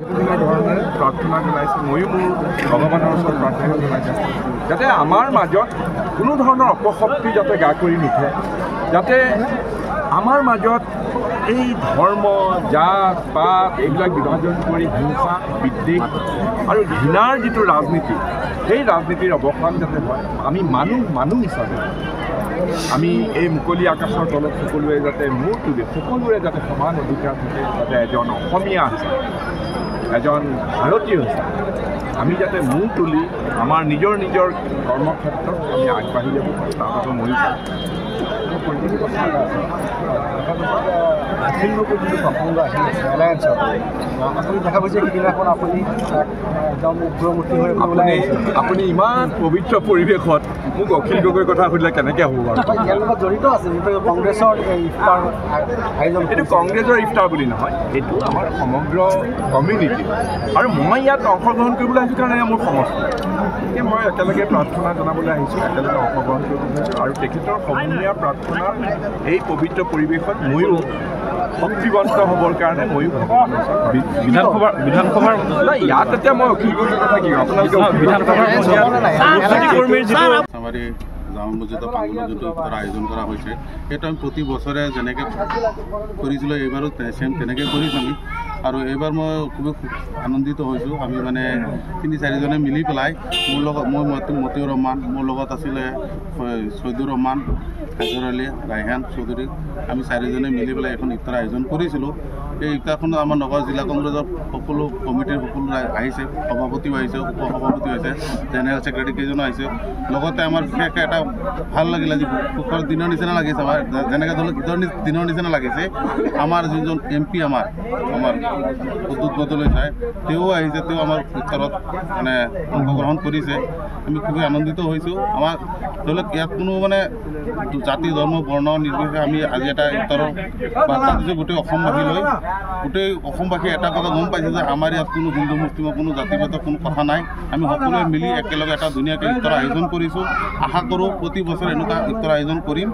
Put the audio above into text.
বিভিন্ন ধৰণেৰে প্ৰাৰ্থনা জনাইছে। ময়ো মোৰ ভগৱানৰ ওচৰত প্ৰাৰ্থনা জনাইছোঁ যাতে আমাৰ মাজত কোনো ধৰণৰ অপশক্তি যাতে গা কৰি নুঠে, যাতে আমাৰ মাজত এই ধৰ্ম, জাত, পাত এইবিলাক বিভাজন কৰি হিংসা, বিদ্বেষ আৰু ঘৃণাৰ যিটো ৰাজনীতি, সেই ৰাজনীতিৰ অৱসান যাতে হয়। আমি মানুহ হিচাপে আমি এই মুকলি আকাশৰ তলত সকলোৱে যাতে মূৰ তুলি সকলোৰে যাতে সমান অধিকাৰ থাকে, যাতে এজন অসমীয়া হিচাপে, এজন ভাৰতীয় হিচাপে আমি যাতে মূৰ তুলি আমাৰ নিজৰ কৰ্মক্ষেত্ৰত আমি আগবাঢ়ি যাব পাৰোঁ, তাৰ বাবে ময়ো যিটো প্ৰসংগ আহি আছে এলায়েন্সত, আপুনি দেখা পাইছে সিদিনাখন আপুনি একদম উগ্ৰমুখী হৈ আপুনি ইমান পবিত্ৰ পৰিৱেশত মোক অখিল গগৈৰ কথা সুধিলে কেনেকৈ হ'ব বাৰু? ইয়াৰ লগত জড়িত আছে যিটো কংগ্ৰেছৰ ইফতাৰ আয়োজন। এইটো কংগ্ৰেছৰ ইফতাৰ বুলি নহয়, এইটো আমাৰ সমগ্ৰ কমিউনিটি, আৰু মই ইয়াত অংশগ্ৰহণ কৰিবলৈ আহিছোঁ কাৰণে মোৰ সমষ্টি। গতিকে মই একেলগে প্ৰাৰ্থনা জনাবলৈ আহিছোঁ, একেলগে অংশগ্ৰহণ কৰিবলৈ আহিছোঁ, আৰু তেখেতৰ সমূহীয়া প্ৰাৰ্থনা এই পবিত্ৰ পৰিৱেশত ময়ো শক্তিবন্ত হ'বৰ কাৰণে ময়ো বিধানসভাৰ ইয়াত এতিয়া মই অখিল গগৈৰ কথা কি আপোনালোকে আমাৰ জামা মছজিদৰ প্ৰাংগণত যোনটো ইফতাৰ আয়োজন কৰা হৈছে, সেইটো আমি প্ৰতি বছৰে যেনেকৈ কৰিছিলোঁ এইবাৰো ছেম তেনেকৈ কৰিছোঁ আমি। আৰু এইবাৰ মই খুবেই আনন্দিত হৈছোঁ। আমি মানে ৩-৪জনে মিলি পেলাই মোৰ লগত, মই মতিউৰ ৰহমান, মোৰ লগত আছিলে চৈদুৰ ৰহমান, হাইদৰ আলী, ৰাইহান চৌধুৰী, আমি 4জনে মিলি পেলাই এখন ইফতাৰ আয়োজন কৰিছিলোঁ। এই ইফতাৰখনত আমাৰ নগাঁও জিলা কংগ্ৰেছৰ সকলো কমিটিৰ সকলো আহিছে, সভাপতিও আহিছে, উপসভাপতিও আহিছে, জেনেৰেল ছেক্ৰেটাৰী কেইজনো আহিছে। লগতে আমাৰ বিশেষকৈ এটা ভাল লাগিলে যে সুখৰ দিনৰ নিচিনা লাগিছে, আমাৰ যেনেকৈ ধৰি লওক ঈদৰ দিনৰ নিচিনা লাগিছে। আমাৰ যোনজন MP আমাৰ উদ্যোগ বদলৈ যায়, তেওঁ আহিছে, তেওঁ আমাৰ ইফতাৰত মানে অংশগ্ৰহণ কৰিছে। আমি খুবেই আনন্দিত হৈছোঁ। আমাৰ ধৰি লওক ইয়াত কোনো মানে জাতি, ধৰ্ম, বৰ্ণ নিৰ্বিশেষে আমি আজি এটা ইফতাৰৰ বাৰ্তা দিছোঁ গোটেই অসমবাসীলৈ। গোটেই অসমবাসী এটা কথা গম পাইছে যে আমাৰ ইয়াত কোনো হিন্দু মুছলিমৰ কোনো জাতিভেদৰ কোনো কথা নাই। আমি সকলোৱে মিলি একেলগে এটা ধুনীয়াকৈ ইফতাৰ আয়োজন কৰিছোঁ। আশা কৰোঁ প্ৰতি বছৰে এনেকুৱা ইফতাৰ আয়োজন কৰিম।